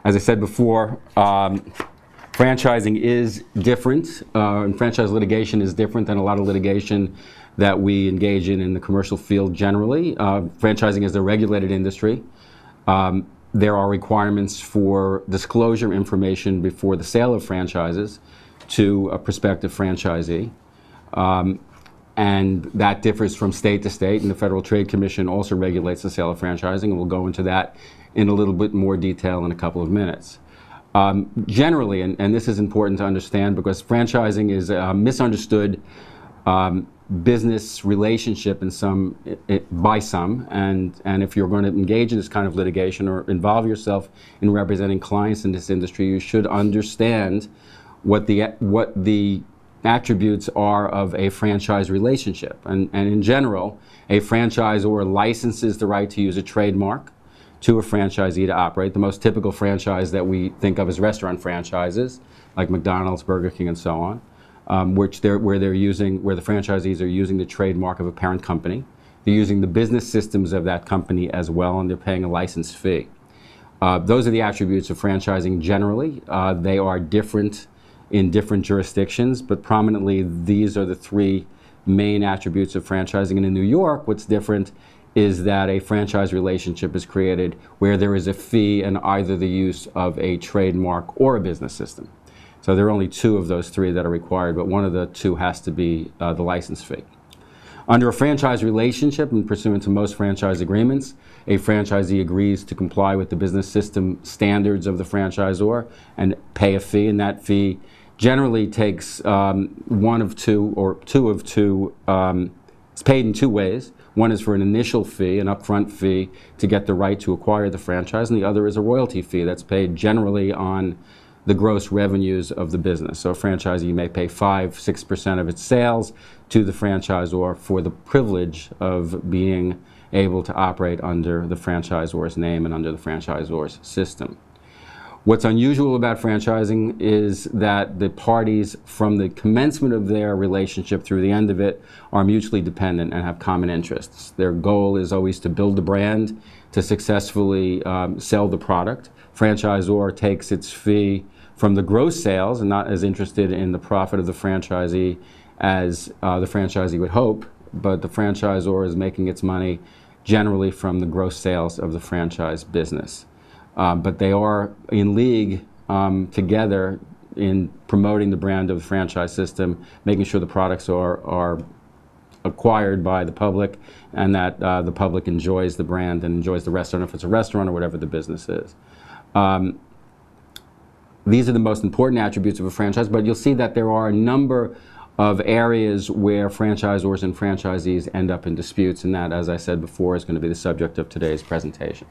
As I said before, franchising is different, and franchise litigation is different than a lot of litigation that we engage in the commercial field generally. Franchising is a regulated industry. There are requirements for disclosure information before the sale of franchises to a prospective franchisee. And that differs from state to state, and the Federal Trade Commission also regulates the sale of franchising, and we'll go into that in a little bit more detail in a couple of minutes. Generally, and this is important to understand because franchising is a misunderstood business relationship by some, and if you're going to engage in this kind of litigation or involve yourself in representing clients in this industry, you should understand what the attributes are of a franchise relationship. And in general, a franchisor licenses the right to use a trademark to a franchisee to operate. The most typical franchise that we think of as restaurant franchises, like McDonald's, Burger King, and so on, where the franchisees are using the trademark of a parent company. They're using the business systems of that company as well, and they're paying a license fee. Those are the attributes of franchising generally. They are different in different jurisdictions, but prominently these are the three main attributes of franchising. And in New York, what's different is that a franchise relationship is created where there is a fee in either the use of a trademark or a business system. So there are only two of those three that are required, but one of the two has to be the license fee. Under a franchise relationship, and pursuant to most franchise agreements, a franchisee agrees to comply with the business system standards of the franchisor and pay a fee, and that fee generally takes one of two or two of two, it's paid in two ways. One is for an initial fee, an upfront fee to get the right to acquire the franchise, and the other is a royalty fee that's paid generally on the gross revenues of the business. So a franchisee may pay 5–6% of its sales to the franchisor for the privilege of being able to operate under the franchisor's name and under the franchisor's system. What's unusual about franchising is that the parties, from the commencement of their relationship through the end of it, are mutually dependent and have common interests. Their goal is always to build the brand, to successfully sell the product. Franchisor takes its fee from the gross sales and not as interested in the profit of the franchisee as the franchisee would hope, but the franchisor is making its money generally from the gross sales of the franchise business. But they are in league together in promoting the brand of the franchise system, making sure the products are acquired by the public and that the public enjoys the brand and enjoys the restaurant, if it's a restaurant or whatever the business is. These are the most important attributes of a franchise, but you'll see that there are a number of areas where franchisors and franchisees end up in disputes, and that, as I said before, is going to be the subject of today's presentation.